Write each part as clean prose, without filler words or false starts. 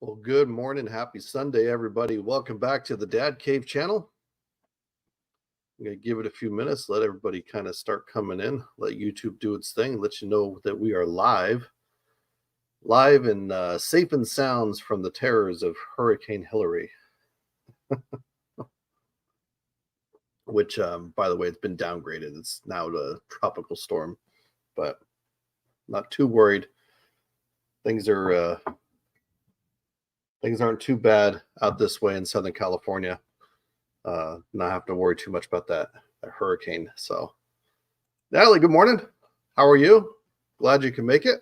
Well, good morning. Happy Sunday, everybody. Welcome back to the Dad Cave channel. I'm going to give it a few minutes, let everybody kind of start coming in, let YouTube do its thing, let you know that we are live and safe and sounds from the terrors of Hurricane Hilary, which, by the way, it's been downgraded. It's now a tropical storm, but not too worried. Things aren't too bad out this way in Southern California. Not have to worry too much about that hurricane. So, Natalie, good morning. How are you? Glad you can make it.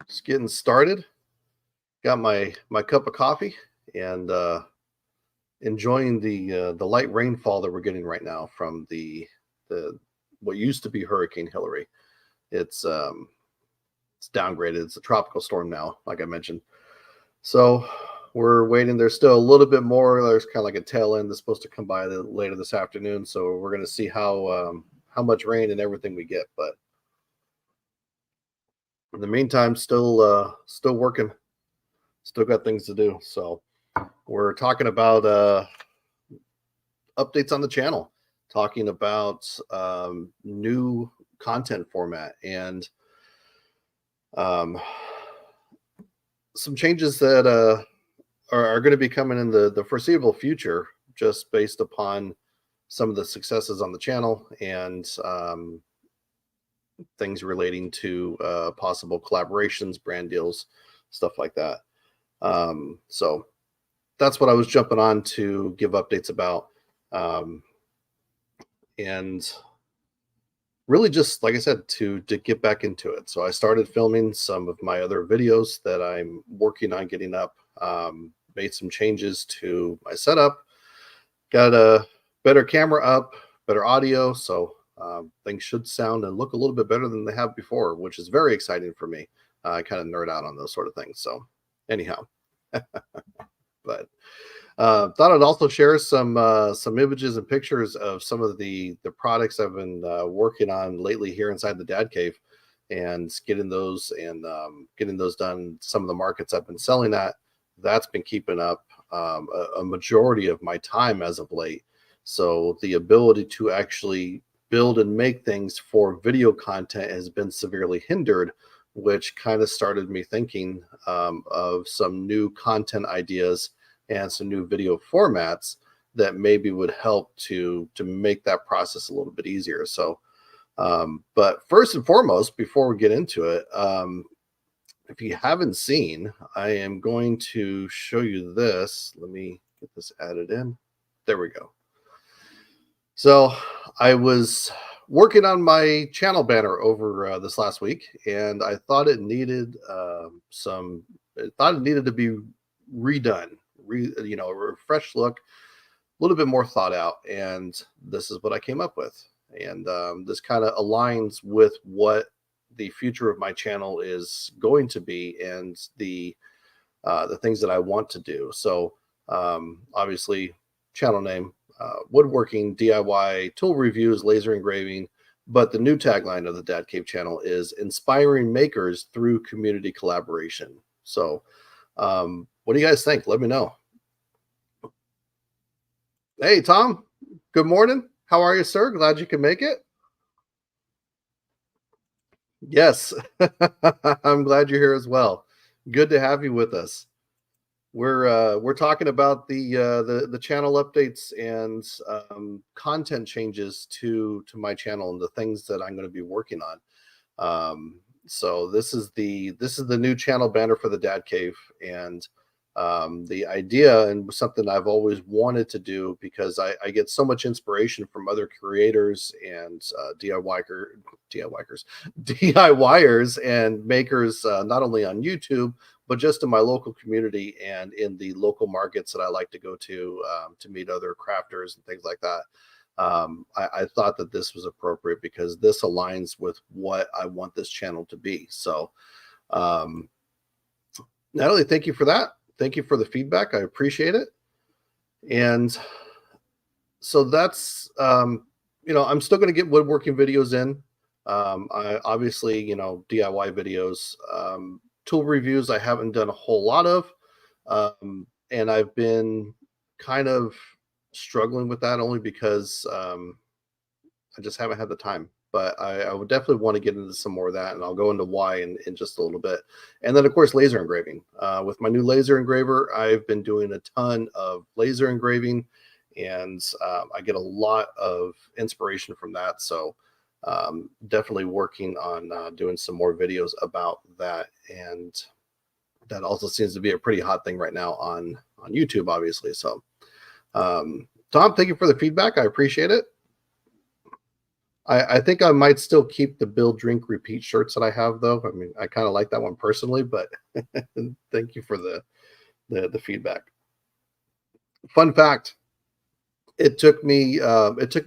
Just getting started. Got my cup of coffee and enjoying the light rainfall that we're getting right now from the what used to be Hurricane Hilary. It's downgraded. It's a tropical storm now, like I mentioned. So we're waiting. There's still a little bit more. There's kind of like a tail end that's supposed to come by later this afternoon. So we're going to see how much rain and everything we get. But in the meantime, still working. Still got things to do. So we're talking about updates on the channel, talking about new content format and some changes that are going to be coming in the foreseeable future, just based upon some of the successes on the channel and things relating to possible collaborations, brand deals, stuff like that. So that's what I was jumping on to give updates about. And really just, like I said, to get back into it. So I started filming some of my other videos that I'm working on getting up, made some changes to my setup, got a better camera up, better audio. So things should sound and look a little bit better than they have before, which is very exciting for me. I kind of nerd out on those sort of things. So anyhow, but thought I'd also share some images and pictures of some of the products I've been working on lately here inside the Dad Cave, and getting those done. Some of the markets I've been selling at, that's been keeping up a majority of my time as of late. So the ability to actually build and make things for video content has been severely hindered, which kind of started me thinking of some new content ideas and some new video formats that maybe would help to make that process a little bit easier. So, but first and foremost, before we get into it, if you haven't seen, I am going to show you this. Let me get this added in. There we go. So I was working on my channel banner over this last week, and I thought it needed to be redone. A refreshed look, a little bit more thought out, and this is what I came up with. And this kind of aligns with what the future of my channel is going to be, and the things that I want to do. So obviously, channel name, woodworking, DIY, tool reviews, laser engraving. But the new tagline of the Dad Cave channel is inspiring makers through community collaboration. So what do you guys think? Let me know. Hey, Tom. Good morning. How are you, sir? Glad you can make it. Yes, I'm glad you're here as well. Good to have you with us. We're talking about the channel updates and content changes to my channel and the things that I'm going to be working on. So this is the new channel banner for the Dad Cave, and the idea, and something I've always wanted to do, because I get so much inspiration from other creators and DIYers and makers, not only on YouTube, but just in my local community and in the local markets that I like to go to meet other crafters and things like that. I thought that this was appropriate because this aligns with what I want this channel to be. So Natalie, thank you for that. Thank you for the feedback. I appreciate it. And so that's, I'm still going to get woodworking videos in. I obviously, DIY videos, tool reviews. I haven't done a whole lot of, and I've been kind of struggling with that only because I just haven't had the time. But I would definitely want to get into some more of that, and I'll go into why in just a little bit. And then, of course, laser engraving. With my new laser engraver, I've been doing a ton of laser engraving, and I get a lot of inspiration from that. So, definitely working on doing some more videos about that. And that also seems to be a pretty hot thing right now on YouTube, obviously. So, Tom, thank you for the feedback. I appreciate it. I think I might still keep the Build, Drink, Repeat shirts that I have, though. I mean, I kind of like that one personally, but thank you for the feedback. Fun fact: it took me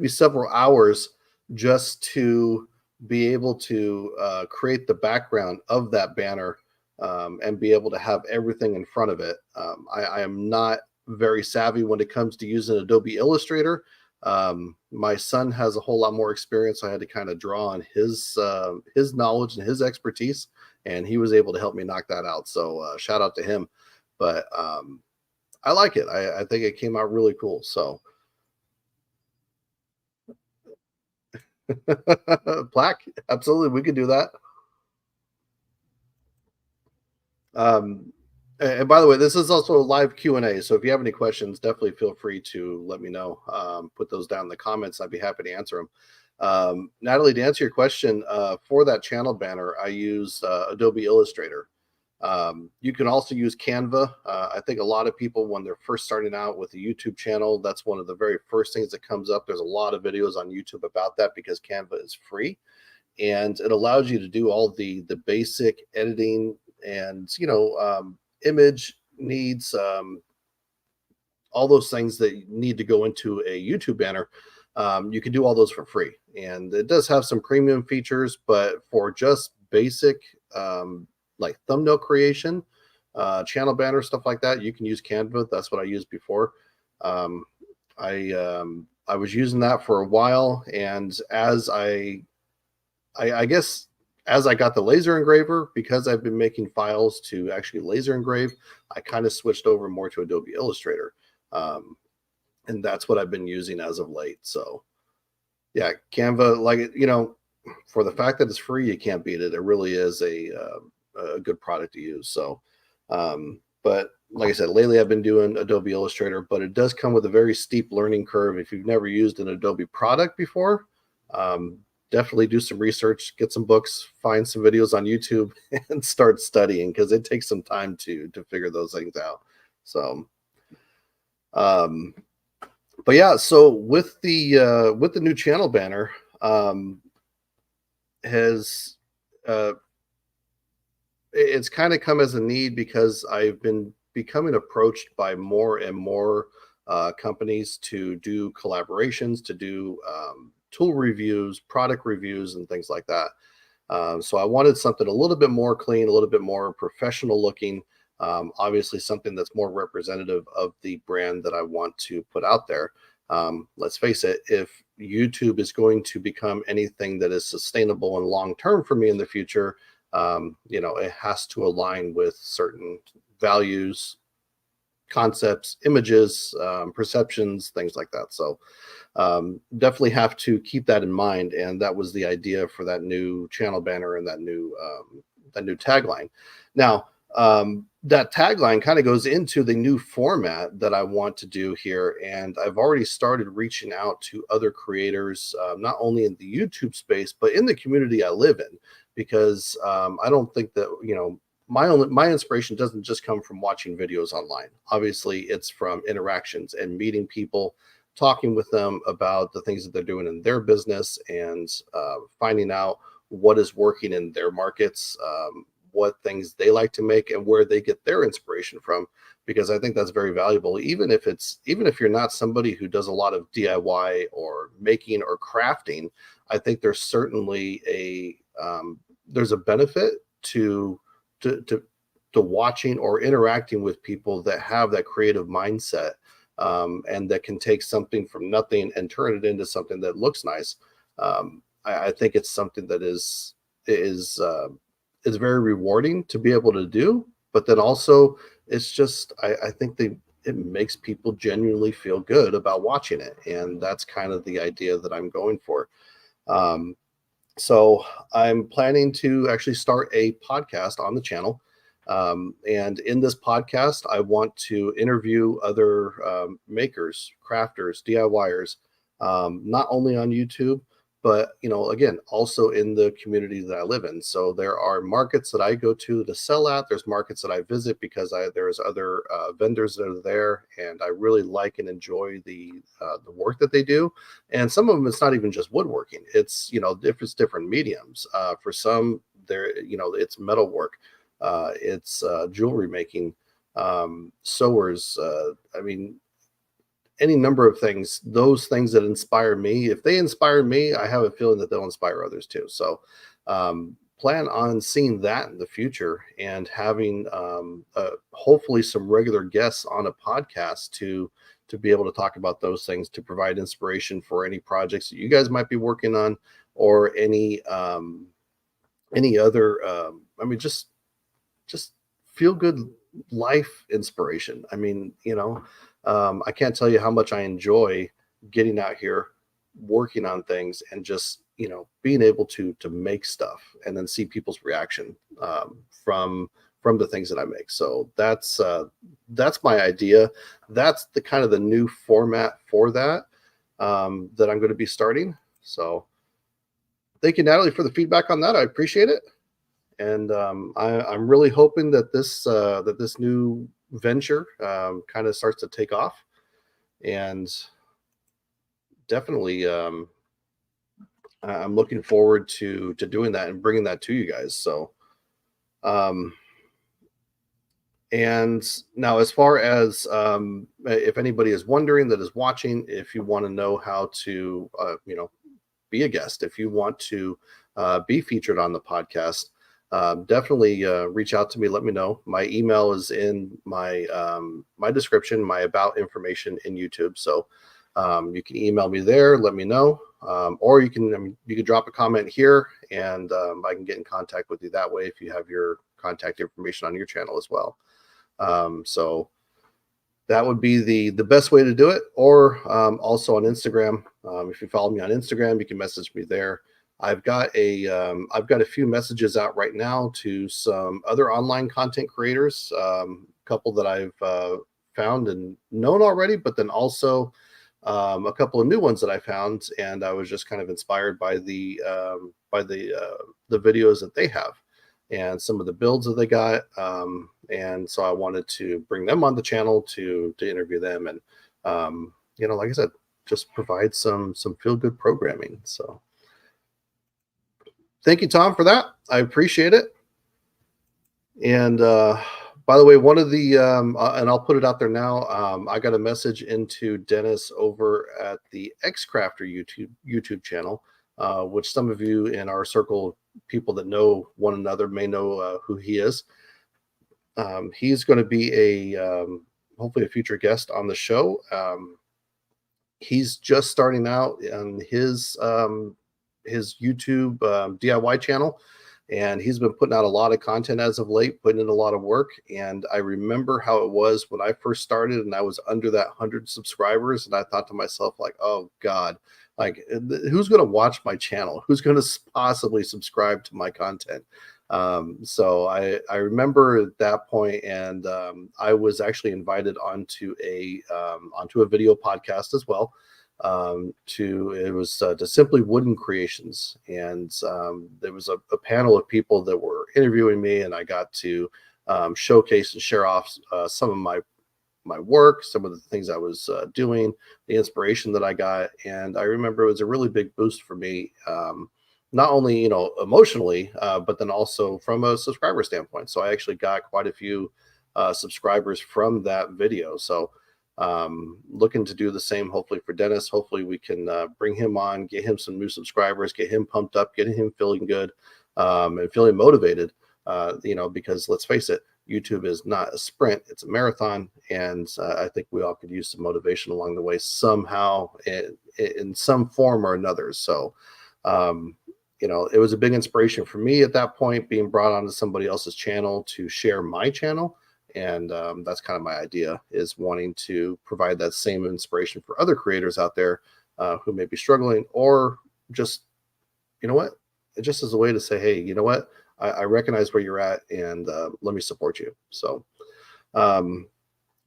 several hours just to be able to create the background of that banner, and be able to have everything in front of it. I am not very savvy when it comes to using Adobe Illustrator. My son has a whole lot more experience. So I had to kind of draw on his knowledge and his expertise, and he was able to help me knock that out. So shout out to him. But I like it. I think it came out really cool. So plaque, absolutely, we could do that. Um, and by the way, this is also a live Q&A. So if you have any questions, definitely feel free to let me know. Put those down in the comments. I'd be happy to answer them. Natalie, to answer your question, for that channel banner, I use Adobe Illustrator. You can also use Canva. I think a lot of people, when they're first starting out with a YouTube channel, that's one of the very first things that comes up. There's a lot of videos on YouTube about that because Canva is free, and it allows you to do all the basic editing and image needs, all those things that you need to go into a YouTube banner. You can do all those for free, and it does have some premium features, but for just basic like thumbnail creation, channel banner, stuff like that, you can use Canva. That's what I used before. um, I was using that for a while, and as I guess as I got the laser engraver, because I've been making files to actually laser engrave, I kind of switched over more to Adobe Illustrator. Um, and that's what I've been using as of late. So yeah, Canva, like, for the fact that it's free, you can't beat it. It really is a good product to use. So, but like I said, lately I've been doing Adobe Illustrator, but it does come with a very steep learning curve. If you've never used an Adobe product before, um, definitely do some research, get some books, find some videos on YouTube, and start studying, because it takes some time to figure those things out. So, um, but yeah, so with the new channel banner, has uh, it's kind of come as a need because I've been becoming approached by more and more companies to do collaborations, to do tool reviews, product reviews, and things like that. So I wanted something a little bit more clean, a little bit more professional looking. Obviously, something that's more representative of the brand that I want to put out there. Let's face it, if YouTube is going to become anything that is sustainable and long term for me in the future, it has to align with certain values, concepts, images, perceptions, things like that. So definitely have to keep that in mind, and that was the idea for that new channel banner and that new tagline. Now, that tagline kind of goes into the new format that I want to do here, and I've already started reaching out to other creators, not only in the YouTube space but in the community I live in, because I don't think that my inspiration doesn't just come from watching videos online. Obviously, it's from interactions and meeting people, talking with them about the things that they're doing in their business, and finding out what is working in their markets, what things they like to make, and where they get their inspiration from. Because I think that's very valuable, even if you're not somebody who does a lot of DIY or making or crafting. I think there's certainly there's a benefit to to to to watching or interacting with people that have that creative mindset, and that can take something from nothing and turn it into something that looks nice. I think it's something that is is very rewarding to be able to do. But then also, it's just I think it makes people genuinely feel good about watching it, and that's kind of the idea that I'm going for. Um, so I'm planning to actually start a podcast on the channel. And in this podcast, I want to interview other makers, crafters, DIYers, not only on YouTube, but again, also in the community that I live in. So there are markets that I go to sell at. There's markets that I visit because there's other vendors that are there, and I really like and enjoy the work that they do. And some of them, it's not even just woodworking. It's if it's different mediums. For some, there it's metalwork, it's jewelry making, sewers. I mean, any number of things. Those things that inspire me, if they inspire me, I have a feeling that they'll inspire others too. So plan on seeing that in the future, and having hopefully some regular guests on a podcast to be able to talk about those things, to provide inspiration for any projects that you guys might be working on, or any other I mean, just feel good life inspiration. I mean, I can't tell you how much I enjoy getting out here, working on things, and just being able to make stuff and then see people's reaction from the things that I make. So that's my idea. That's the kind of the new format for that that I'm going to be starting. So thank you, Natalie, for the feedback on that. I appreciate it. And I'm really hoping that this new venture kind of starts to take off, and definitely I'm looking forward to doing that and bringing that to you guys. So um, and now, as far as if anybody is wondering that is watching, if you want to know how to be a guest, if you want to be featured on the podcast, definitely reach out to me. Let me know. My email is in my description, my about information in YouTube. So you can email me there. Let me know, or you can drop a comment here, and I can get in contact with you that way if you have your contact information on your channel as well. So that would be the best way to do it. Or also on Instagram. If you follow me on Instagram, you can message me there. I've got a few messages out right now to some other online content creators, a couple that I've found and known already, but then also a couple of new ones that I found, and I was just kind of inspired by the videos that they have and some of the builds that they got, and so I wanted to bring them on the channel to interview them, and like I said, just provide some feel good programming. So thank you, Tom, for that. I appreciate it. And by the way, one of the and I'll put it out there now. I got a message into Dennis over at the X-Crafter YouTube channel, which some of you in our circle of people that know one another may know who he is. He's going to be hopefully a future guest on the show. He's just starting out on his YouTube DIY channel, and he's been putting out a lot of content as of late, putting in a lot of work. And I remember how it was when I first started, and I was under that 100 subscribers, and I thought to myself, like, oh God, like, who's going to watch my channel? Who's going to possibly subscribe to my content? So I remember at that point, and I was actually invited onto a video podcast as well. It was to Simply Wooden Creations, and there was a panel of people that were interviewing me, and I got to showcase and share off some of my work, some of the things I was doing, the inspiration that I got. And I remember it was a really big boost for me, not only emotionally, but then also from a subscriber standpoint. So I actually got quite a few subscribers from that video. So looking to do the same hopefully for Dennis. Hopefully we can bring him on, get him some new subscribers, get him pumped up, get him feeling good, and feeling motivated, because let's face it, YouTube is not a sprint, it's a marathon. And I think we all could use some motivation along the way somehow, in some form or another. So Um, it was a big inspiration for me at that point, being brought onto somebody else's channel to share my channel. And that's kind of my idea, is wanting to provide that same inspiration for other creators out there who may be struggling, or just, you know what, just as a way to say, hey, you know what, I recognize where you're at, and let me support you. So um,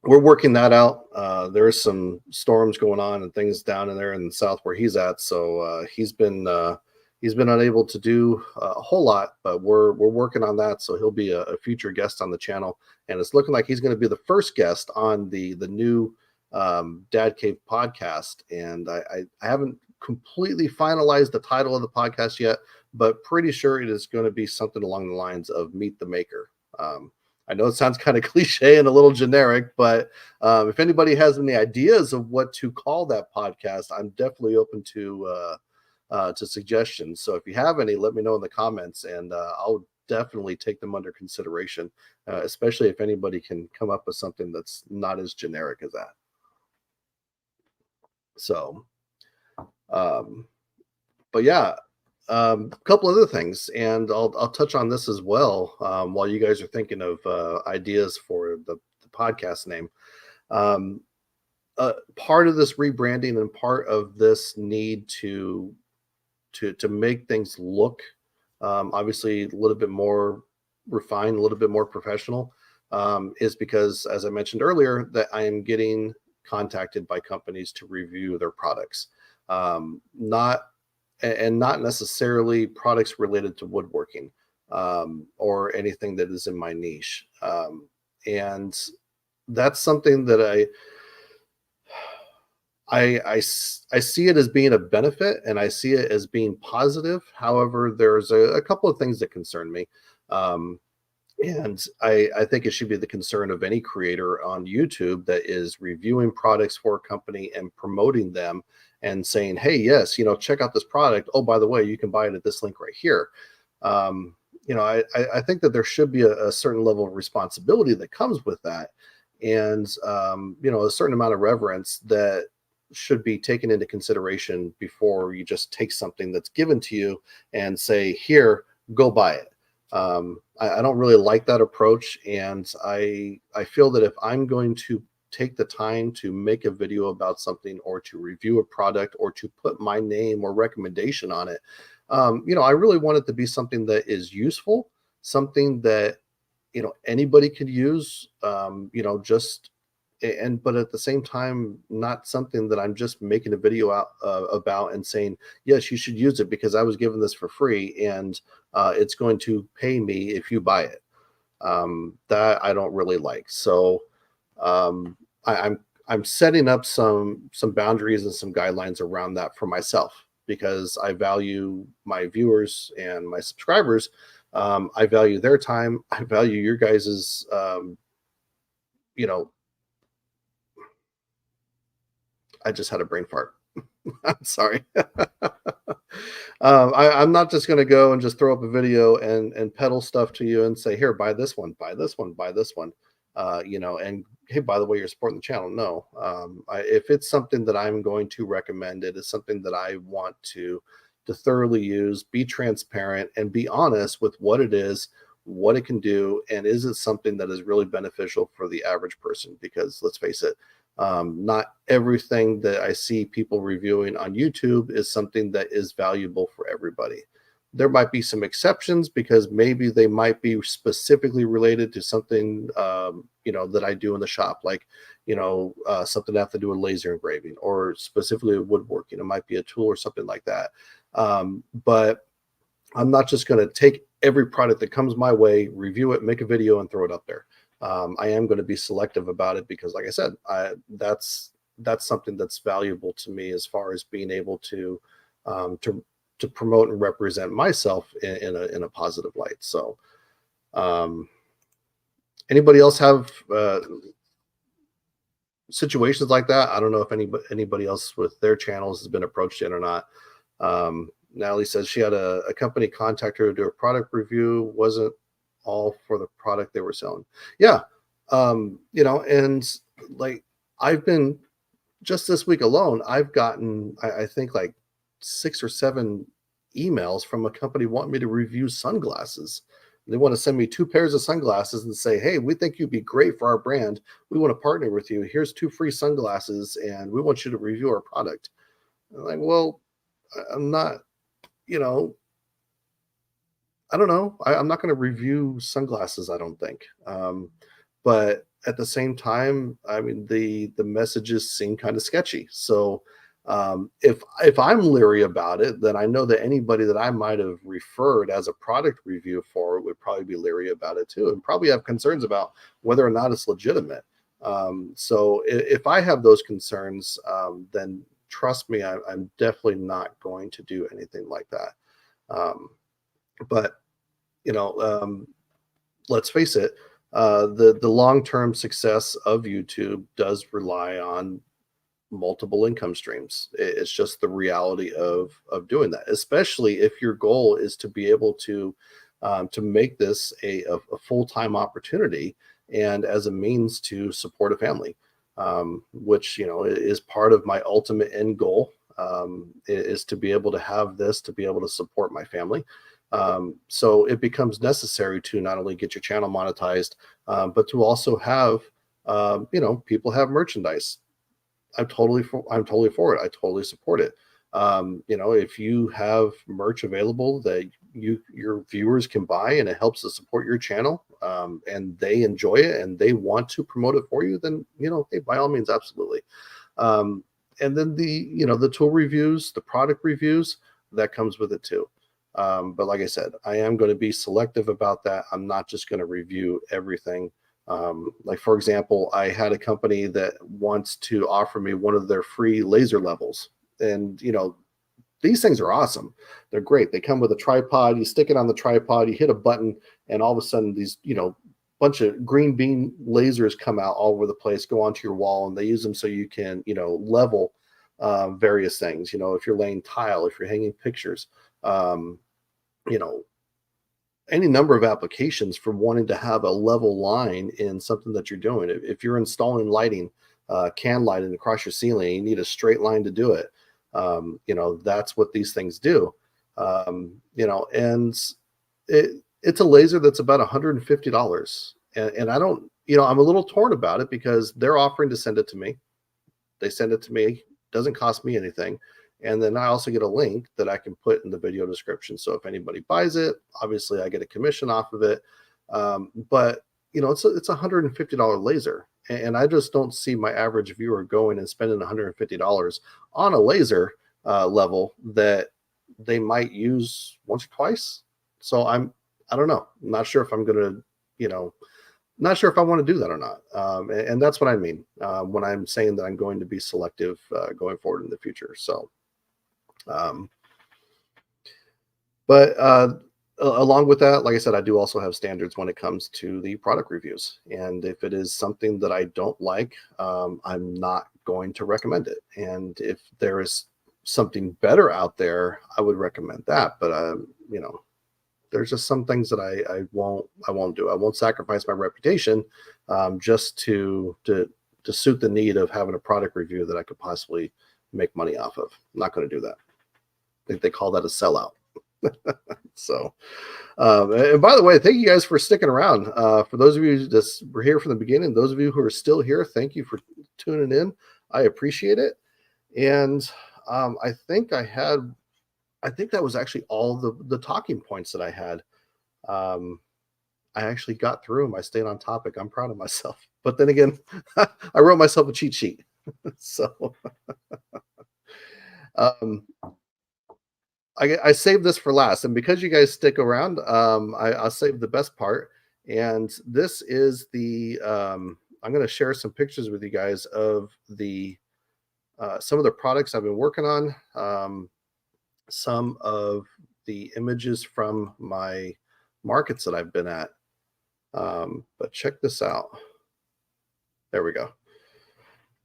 we're working that out. There's some storms going on and things down in there in the south where he's at. So he's been unable to do a whole lot, but we're working on that. So he'll be a future guest on the channel, and it's looking like he's going to be the first guest on the new Dad Cave podcast. And I haven't completely finalized the title of the podcast yet, but pretty sure it is going to be something along the lines of Meet the Maker. I know it sounds kind of cliche and a little generic, but if anybody has any ideas of what to call that podcast, I'm definitely open to suggestions. So if you have any, let me know in the comments, and I'll definitely take them under consideration, especially if anybody can come up with something that's not as generic as that. So, um, but yeah, a couple other things, and I'll touch on this as well while you guys are thinking of ideas for the podcast name. Um, Part of this rebranding and part of this need to make things look obviously a little bit more refined, a little bit more professional, is because, as I mentioned earlier, that I am getting contacted by companies to review their products. Not and not necessarily products related to woodworking or anything that is in my niche. And that's something that I see it as being a benefit, and I see it as being positive. However, there's a couple of things that concern me. Um, and I think it should be the concern of any creator on YouTube that is reviewing products for a company and promoting them and saying, hey, yes, check out this product. Oh, by the way, you can buy it at this link right here. Um, I think that there should be a certain level of responsibility that comes with that. And, a certain amount of reverence that should be taken into consideration before you just take something that's given to you and say, here, go buy it. I don't really like that approach, and I feel that if I'm going to take the time to make a video about something, or to review a product, or to put my name or recommendation on it, I really want it to be something that is useful, something that anybody could use, just but at the same time, not something that I'm just making a video out about and saying, yes, you should use it because I was given this for free, and it's going to pay me if you buy it. That I don't really like. So I'm setting up some boundaries and some guidelines around that for myself, because I value my viewers and my subscribers. I value their time. I value your guys's, you know, I just had a brain fart. I'm sorry. I'm not just going to go and just throw up a video and peddle stuff to you and say, here, buy this one, buy this one, buy this one. And hey, by the way, you're supporting the channel. No, if it's something that I'm going to recommend, it is something that I want to thoroughly use, be transparent, and be honest with what it is, what it can do, and is it something that is really beneficial for the average person? Because let's face it, not everything that I see people reviewing on YouTube is something that is valuable for everybody. There might be some exceptions, because maybe they might be specifically related to something, that I do in the shop, like, something that have to do with laser engraving, or specifically woodworking. It might be a tool or something like that. But I'm not just going to take every product that comes my way, review it, make a video, and throw it up there. I am going to be selective about it, because, like I said, that's something that's valuable to me, as far as being able to promote and represent myself in a positive light. So, anybody else have situations like that? I don't know if anybody else with their channels has been approached yet or not. Natalie says she had a company contact her to do a product review. Wasn't all for the product they were selling. Yeah. And like, I've been, just this week alone, I've gotten, I think, like 6 or 7 emails from a company wanting me to review sunglasses. They want to send me 2 pairs of sunglasses and say, "Hey, we think you'd be great for our brand. We want to partner with you. Here's 2 free sunglasses, and we want you to review our product." I'm like, well, I'm not, you know, I don't know. I'm not going to review sunglasses. I don't think. But at the same time, I mean, the messages seem kind of sketchy. So if I'm leery about it, then I know that anybody that I might have referred as a product review for would probably be leery about it too, and probably have concerns about whether or not it's legitimate. So if I have those concerns, then trust me, I'm definitely not going to do anything like that. But you know, let's face it, the long term success of YouTube does rely on multiple income streams. It's just the reality of doing that, especially if your goal is to be able to make this a full time opportunity and as a means to support a family, which is part of my ultimate end goal. Is to be able to have this to be able to support my family. So it becomes necessary to not only get your channel monetized, but to also have people have merchandise. I'm totally for it. I totally support it. If you have merch available that your viewers can buy and it helps to support your channel, and they enjoy it and they want to promote it for you, then hey, by all means, absolutely. And then the tool reviews, the product reviews, that comes with it too. But like I said, I am going to be selective about that. I'm not just going to review everything. Like for example, I had a company that wants to offer me one of their free laser levels. And these things are awesome. They're great. They come with a tripod. You stick it on the tripod, you hit a button, and all of a sudden these, bunch of green beam lasers come out all over the place, go onto your wall, and they use them so you can, level various things. If you're laying tile, if you're hanging pictures, um, you know, any number of applications for wanting to have a level line in something that you're doing. If you're installing lighting, can lighting across your ceiling, you need a straight line to do it. That's what these things do. And it's a laser that's about $150. And I don't, I'm a little torn about it because they're offering to send it to me. They send it to me, doesn't cost me anything. And then I also get a link that I can put in the video description. So if anybody buys it, obviously I get a commission off of it. But it's a $150 laser. And I just don't see my average viewer going and spending $150 on a laser level that they might use once or twice. So I don't know. I'm not sure if I'm going to, not sure if I want to do that or not. And that's what I mean when I'm saying that I'm going to be selective going forward in the future. So, um, but along with that, like I said, I do also have standards when it comes to the product reviews. And if it is something that I don't like, I'm not going to recommend it. And if there is something better out there, I would recommend that. But there's just some things that I won't do. I won't sacrifice my reputation just to suit the need of having a product review that I could possibly make money off of. I'm not going to do that. I think they call that a sellout. So, and by the way, thank you guys for sticking around. For those of you that were here from the beginning, those of you who are still here, thank you for tuning in. I appreciate it. And I think that was actually all the talking points that I had. I actually got through them. I stayed on topic. I'm proud of myself. But then again, I wrote myself a cheat sheet. So um, I saved this for last. And because you guys stick around, I'll save the best part. And this is I'm going to share some pictures with you guys of some of the products I've been working on. Some of the images from my markets that I've been at. But check this out. There we go.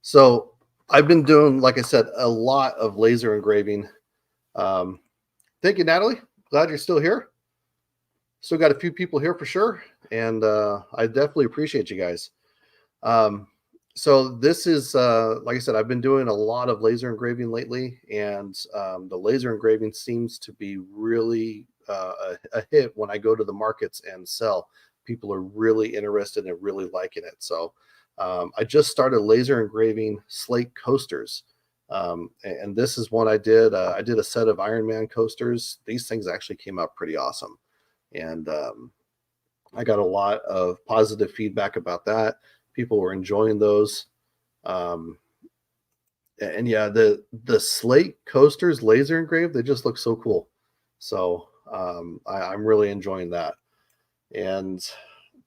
So I've been doing, like I said, a lot of laser engraving. Thank you, Natalie. Glad you're still here. Still got a few people here for sure. And I definitely appreciate you guys. So this is, like I said, I've been doing a lot of laser engraving lately, and the laser engraving seems to be really a hit when I go to the markets and sell. People are really interested and really liking it. So I just started laser engraving slate coasters, and this is one I did. I did a set of Iron Man coasters. These things actually came out pretty awesome, and I got a lot of positive feedback about that. People were enjoying those. Um, and yeah, the slate coasters laser engraved, they just look so cool. So I'm really enjoying that. And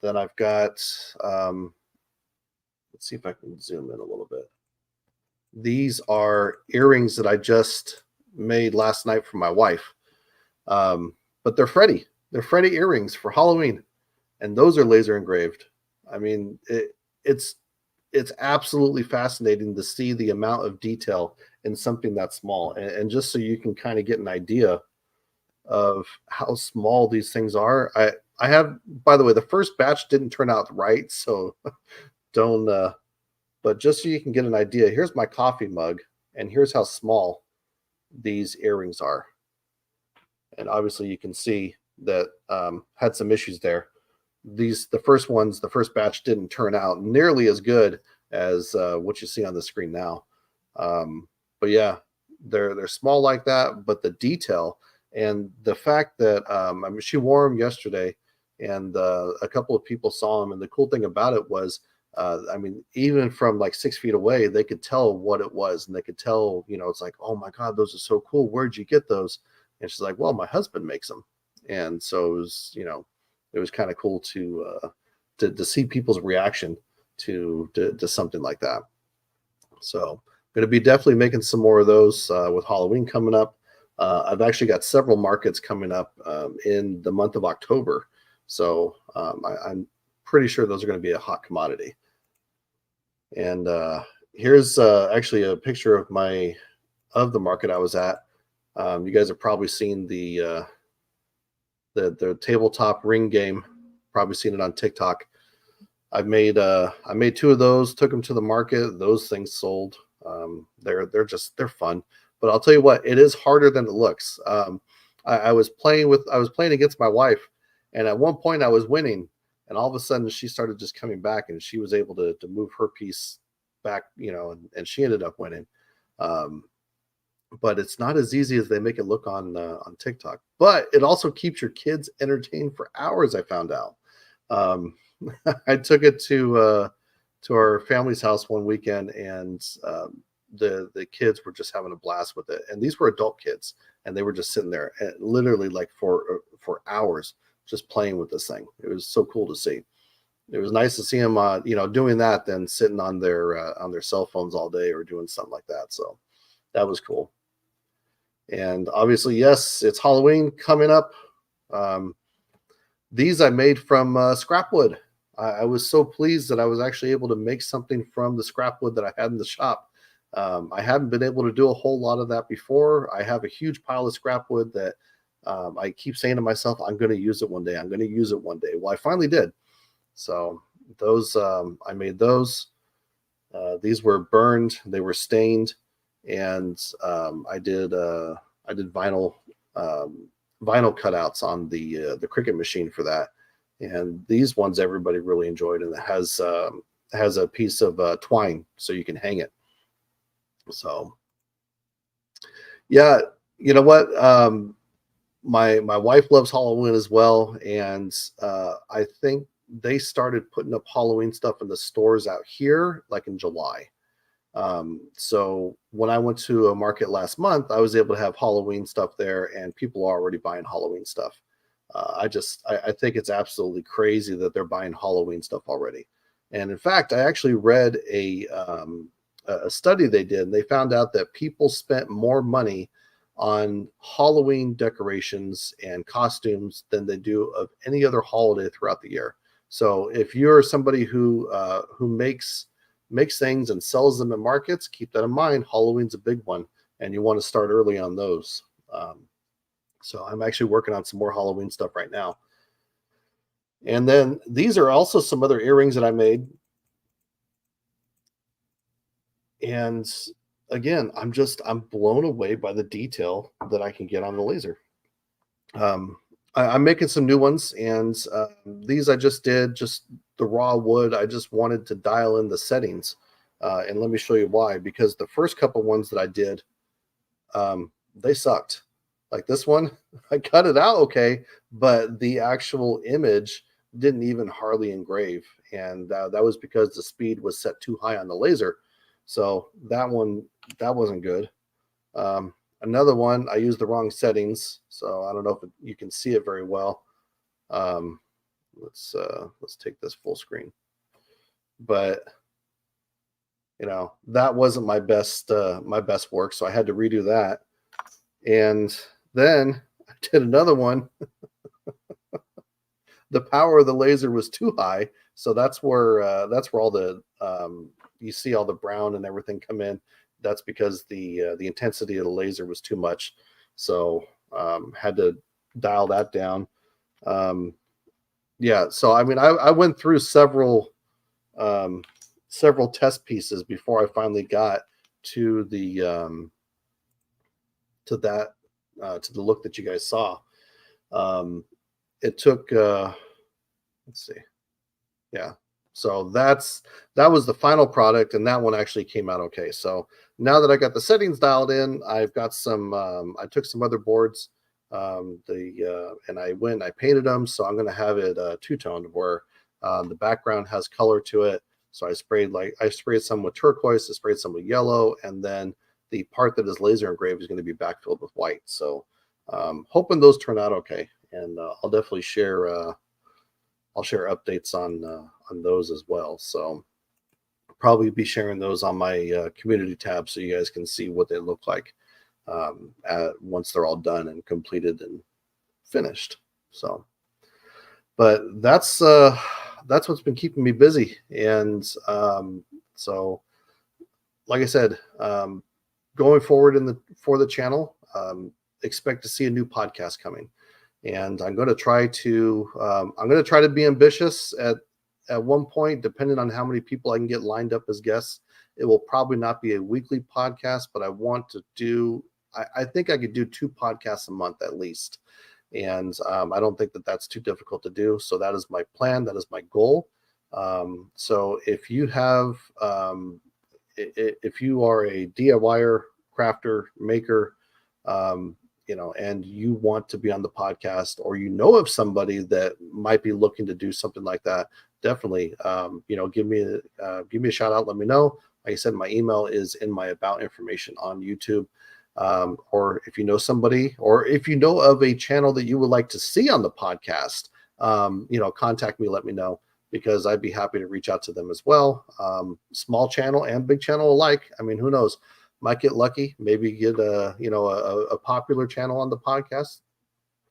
then I've got let's see if I can zoom in a little bit. These are earrings that I just made last night for my wife. But they're Freddy. They're Freddy earrings for Halloween, and those are laser engraved. I mean, it's it's absolutely fascinating to see the amount of detail in something that small, and just so you can kind of get an idea of how small these things are. I have, by the way, the first batch didn't turn out right, so don't. But just so you can get an idea, here's my coffee mug, and here's how small these earrings are. And obviously, you can see that had some issues there. The first ones, the first batch didn't turn out nearly as good as what you see on the screen now. But yeah, they're small like that, but the detail and the fact that I mean, she wore them yesterday, and a couple of people saw them. And the cool thing about it was, I mean, even from like 6 feet away, they could tell what it was, and they could tell, it's like, oh my god, those are so cool. Where'd you get those? And she's like, well, my husband makes them. And so it was kind of cool to see people's reaction to something like that. So I'm going to be definitely making some more of those with Halloween coming up. I've actually got several markets coming up in the month of October, so I'm pretty sure those are going to be a hot commodity. And here's actually a picture of the market I was at. You guys have probably seen the tabletop ring game. Probably seen it on TikTok. I made two of those, took them to the market. Those things sold. They're fun, but I'll tell you what, it is harder than it looks. I was playing against my wife, and at one point I was winning, and all of a sudden she started just coming back, and she was able to move her piece back, and she ended up winning. Um, but it's not as easy as they make it look on TikTok. But it also keeps your kids entertained for hours. I found out. Um, I took it to our family's house one weekend, and the kids were just having a blast with it. And these were adult kids, and they were just sitting there, and literally like for hours, just playing with this thing. It was so cool to see. It was nice to see them, doing that than sitting on their cell phones all day or doing something like that. So that was cool. And obviously, yes, it's Halloween coming up. Um, these I made from scrap wood. I was so pleased that I was actually able to make something from the scrap wood that I had in the shop. I haven't been able to do a whole lot of that before. I have a huge pile of scrap wood that I keep saying to myself, I'm going to use it one day. I'm going to use it one day. Well, I finally did. So those I made those. These were burned. They were stained, and I did vinyl cutouts on the Cricut machine for that. And these ones everybody really enjoyed, and it has a piece of twine so you can hang it. So yeah, you know what? My wife loves Halloween as well, and I think they started putting up Halloween stuff in the stores out here like in July. So when I went to a market last month, I was able to have Halloween stuff there, and people are already buying Halloween stuff. I think it's absolutely crazy that they're buying Halloween stuff already. And in fact, I actually read a study they did, and they found out that people spent more money on Halloween decorations and costumes than they do of any other holiday throughout the year. So if you're somebody who makes things and sells them in markets, keep that in mind. Halloween's a big one, and you want to start early on those. So I'm actually working on some more Halloween stuff right now. And then these are also some other earrings that I made. And again, I'm blown away by the detail that I can get on the laser. Um, I'm making some new ones, and these I just did just the raw wood. I just wanted to dial in the settings, and let me show you why. Because the first couple ones that I did, they sucked. Like this one, I cut it out okay, but the actual image didn't even hardly engrave, and that was because the speed was set too high on the laser. So that wasn't good. Um, Another one, I used the wrong settings, so I don't know if you can see it very well. Um, let's take this full screen, but that wasn't my best work, so I had to redo that. And then I did another one. The power of the laser was too high, so that's where all the you see all the brown and everything come in. That's because the intensity of the laser was too much, so had to dial that down. Um, yeah, so I mean, I went through um, several test pieces before I finally got to that to the look that you guys saw. Um, it took let's see, yeah. So that was the final product, and that one actually came out okay. So now that I got the settings dialed in, I've got some. I took some other boards, and I went. I painted them, so I'm going to have it two toned, where the background has color to it. So I sprayed some with turquoise, I sprayed some with yellow, and then the part that is laser engraved is going to be backfilled with white. So hoping those turn out okay, and I'll definitely share. I'll share updates on those as well. So probably be sharing those on my community tab so you guys can see what they look like once they're all done and completed and finished. So, but that's what's been keeping me busy, and so like I said, going forward for the channel, expect to see a new podcast coming. And I'm going to try to be ambitious at one point, depending on how many people I can get lined up as guests. It will probably not be a weekly podcast, but I want to do. I think I could do 2 podcasts a month at least, and I don't think that that's too difficult to do. So that is my plan. That is my goal. So if you have, if you are a DIYer, crafter, maker, and you want to be on the podcast, or of somebody that might be looking to do something like that, definitely, give me a shout out. Let me know. Like I said, my email is in my about information on YouTube. Or if you know somebody, or if you know of a channel that you would like to see on the podcast, contact me, let me know, because I'd be happy to reach out to them as well. Small channel and big channel alike. I mean, who knows? Might get lucky, maybe get a popular channel on the podcast.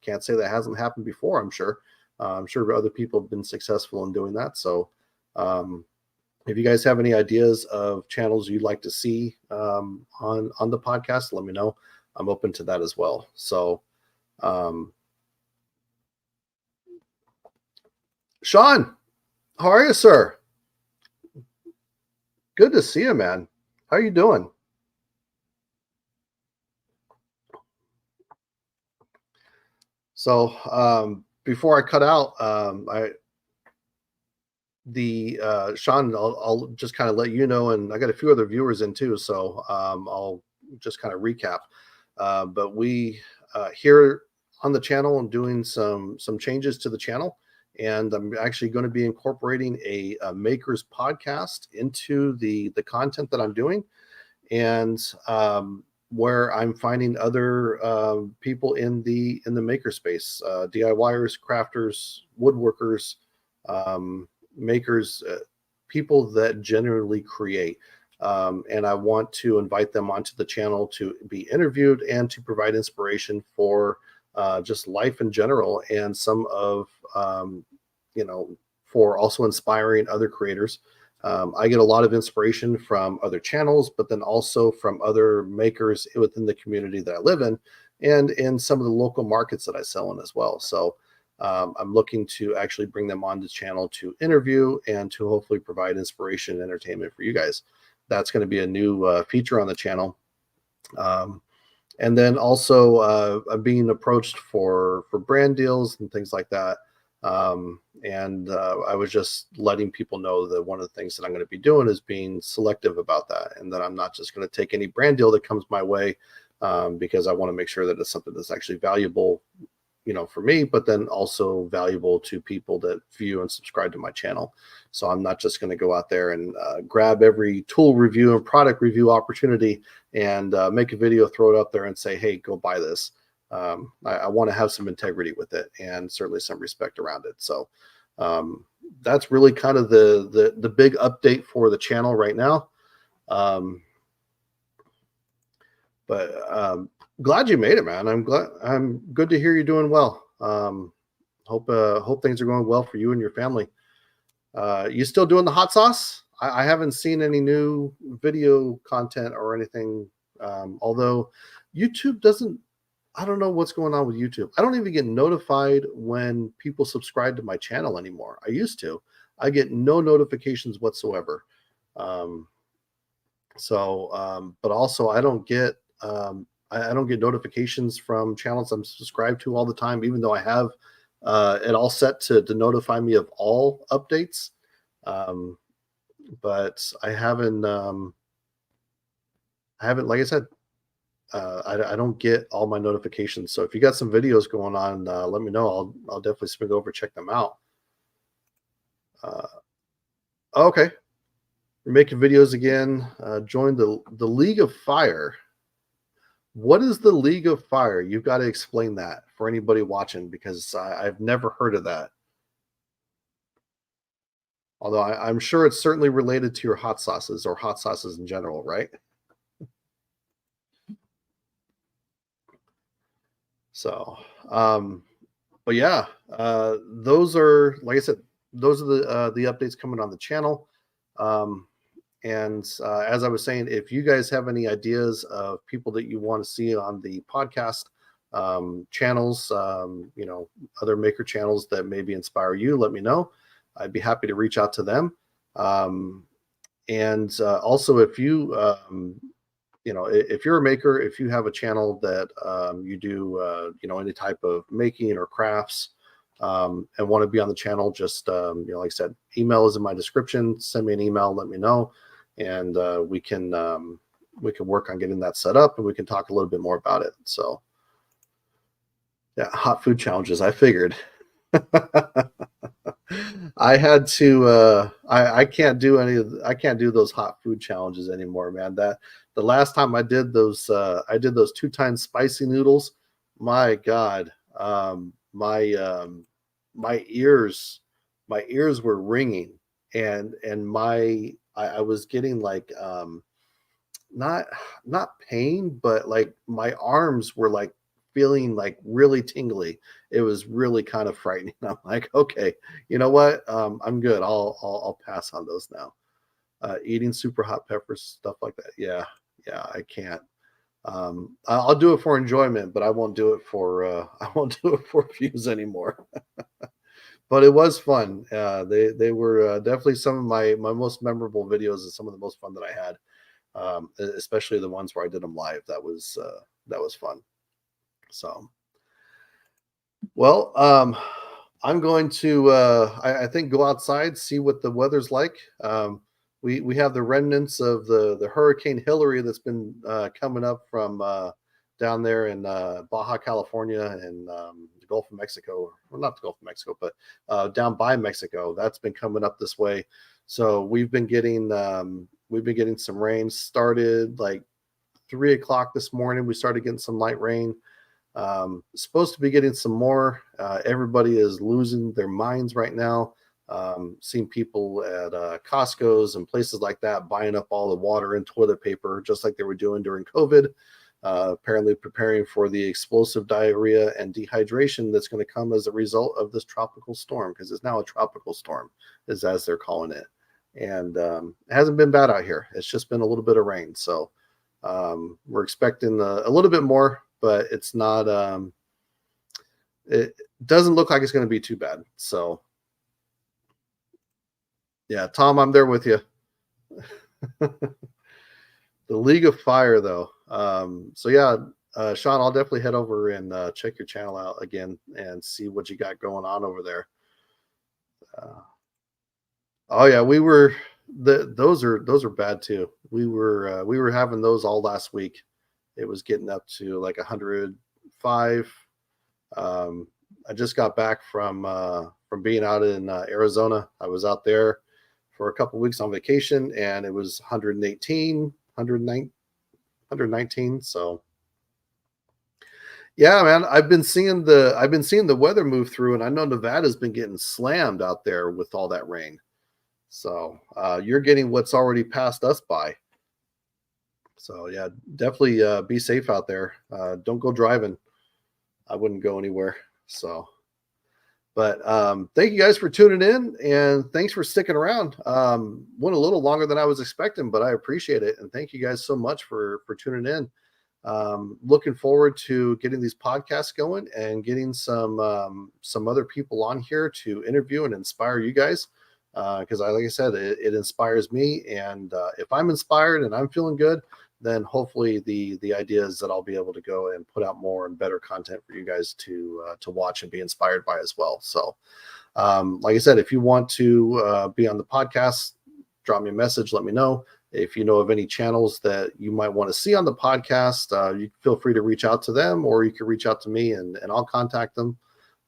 Can't say that hasn't happened before. I'm sure other people have been successful in doing that. So if you guys have any ideas of channels you'd like to see on the podcast, let me know. I'm open to that as well. So Sean, how are you, sir? Good to see you, man. How are you doing? So before I cut out, Sean, I'll just kind of let you know, and I got a few other viewers in too, so I'll just kind of recap. But we here on the channel and doing some changes to the channel, and I'm actually going to be incorporating a makers podcast into the content that I'm doing, and where I'm finding other people in the maker space, DIYers, crafters, woodworkers, makers, people that generally create. And I want to invite them onto the channel to be interviewed and to provide inspiration for just life in general, and some of for also inspiring other creators. I get a lot of inspiration from other channels, but then also from other makers within the community that I live in, and in some of the local markets that I sell in as well. So I'm looking to actually bring them on the channel to interview and to hopefully provide inspiration and entertainment for you guys. That's going to be a new feature on the channel. Um, and then also I'm being approached for brand deals and things like that. And I was just letting people know that one of the things that I'm going to be doing is being selective about that, and that I'm not just going to take any brand deal that comes my way, because I want to make sure that it's something that's actually valuable, for me, but then also valuable to people that view and subscribe to my channel. So I'm not just going to go out there and grab every tool review and product review opportunity and make a video, throw it up there and say, hey, go buy this. I want to have some integrity with it and certainly some respect around it. So that's really kind of the big update for the channel right now. But glad you made it, man. I'm good to hear you're doing well. Hope things are going well for you and your family. You still doing the hot sauce? I haven't seen any new video content or anything. Although YouTube doesn't, I don't know what's going on with YouTube. I don't even get notified when people subscribe to my channel anymore. I used to. I get no notifications whatsoever. But also I don't get I don't get notifications from channels I'm subscribed to all the time, even though I have it all set to notify me of all updates. But I haven't, like I said, I don't get all my notifications. So if you got some videos going on, let me know. I'll definitely swing over, check them out. Okay. We're making videos again. Join the League of Fire. What is the League of Fire? You've got to explain that for anybody watching, because I've never heard of that. Although I'm sure it's certainly related to your hot sauces or hot sauces in general, right? So, but yeah, those are, like I said, those are the updates coming on the channel. And as I was saying, if you guys have any ideas of people that you want to see on the podcast channels, other maker channels that maybe inspire you, let me know. I'd be happy to reach out to them. And also, if you, if you're a maker, if you have a channel that you do, any type of making or crafts, and want to be on the channel, just, like I said, email is in my description. Send me an email, let me know, and we can work on getting that set up, and we can talk a little bit more about it. So yeah, hot food challenges. I figured. I had to I can't do I can't do those hot food challenges anymore, man. That the last time I did those 2 times spicy noodles, my God. My ears were ringing, and I was getting like not pain, but like my arms were like feeling like really tingly. It was really kind of frightening. I'm like, okay, you know what? I'm good. I'll pass on those now. Eating super hot peppers, stuff like that. Yeah, I can't. I'll do it for enjoyment, but I won't do it for I won't do it for views anymore. But it was fun. They were definitely some of my most memorable videos and some of the most fun that I had. Especially the ones where I did them live. That was fun. So, well, I'm going to I think go outside, see what the weather's like. We have the remnants of the Hurricane Hilary that's been coming up from down there in Baja California and the Gulf of Mexico. Well, not the Gulf of Mexico, but down by Mexico. That's been coming up this way. So we've been getting some rain. Started like 3 o'clock this morning. We started getting some light rain. Supposed to be getting some more. Everybody is losing their minds right now. Seeing people at Costco's and places like that buying up all the water and toilet paper, just like they were doing during COVID. Apparently preparing for the explosive diarrhea and dehydration that's going to come as a result of this tropical storm, because it's now a tropical storm, as they're calling it. And it hasn't been bad out here. It's just been a little bit of rain. So we're expecting a little bit more, but it's not, it doesn't look like it's going to be too bad. So yeah, Tom, I'm there with you. The League of Fire, though. So yeah, Sean, I'll definitely head over and check your channel out again and see what you got going on over there. Uh, oh yeah, those are bad too. We were having those all last week. It was getting up to like 105. Um, I just got back from being out in Arizona. I was out there for a couple weeks on vacation, and it was 118, 109, 119. So yeah, man, I've been seeing the weather move through, and I know Nevada's been getting slammed out there with all that rain. So you're getting what's already passed us by. So yeah, definitely be safe out there. Don't go driving. I wouldn't go anywhere. So, but thank you guys for tuning in, and thanks for sticking around. Went a little longer than I was expecting, but I appreciate it, and thank you guys so much for tuning in. Looking forward to getting these podcasts going and getting some other people on here to interview and inspire you guys. Because like I said, it inspires me, and if I'm inspired and I'm feeling good, then hopefully the idea is that I'll be able to go and put out more and better content for you guys to watch and be inspired by as well. So, like I said, if you want to be on the podcast, drop me a message, let me know. If you know of any channels that you might want to see on the podcast, you feel free to reach out to them, or you can reach out to me and I'll contact them.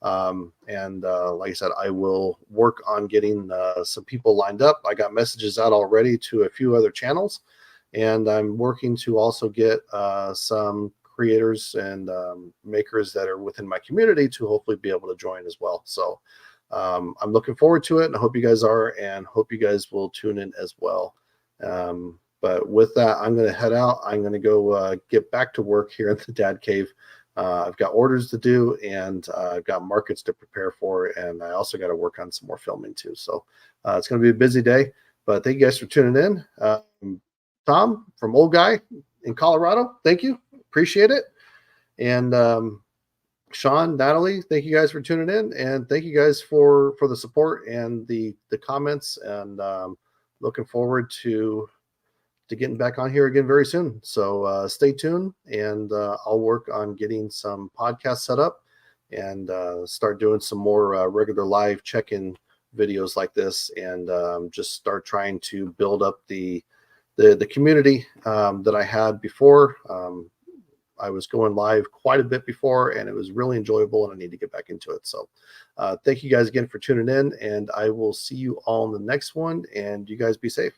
And like I said, I will work on getting some people lined up. I got messages out already to a few other channels, and I'm working to also get some creators and makers that are within my community to hopefully be able to join as well. So I'm looking forward to it, and I hope you guys are, and hope you guys will tune in as well. But with that, I'm going to head out. I'm going to go get back to work here at the Dad Cave. I've got orders to do, and I've got markets to prepare for, and I also got to work on some more filming too. So it's going to be a busy day, but thank you guys for tuning in. Tom from Old Guy in Colorado, thank you. Appreciate it. And Sean, Natalie, thank you guys for tuning in, and thank you guys for the support and the comments, and looking forward to getting back on here again very soon. So stay tuned, and I'll work on getting some podcasts set up and start doing some more regular live check-in videos like this, and just start trying to build up the community that I had before. I was going live quite a bit before, and it was really enjoyable, and I need to get back into it. So thank you guys again for tuning in, and I will see you all in the next one, and you guys be safe.